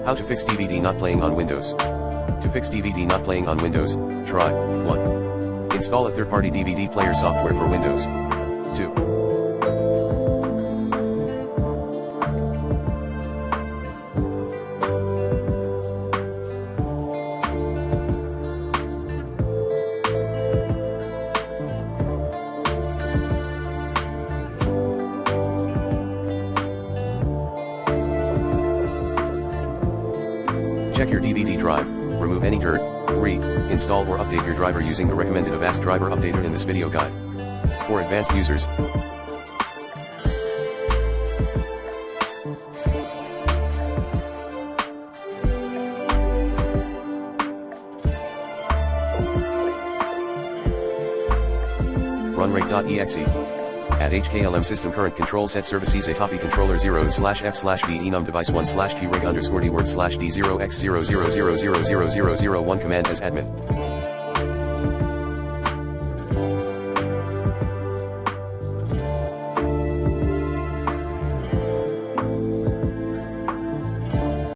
How to fix DVD not playing on Windows. To fix DVD not playing on Windows, try 1. Install a third-party DVD player software for Windows. 2. Check your DVD drive, remove any dirt, install or update your driver using the recommended Avast driver updater in this video guide. For advanced users, run rate.exe. Add HKLM system current control set services a topi controller 0/f/v enum device 1/t rig_d word/d0x00000001 command as admin.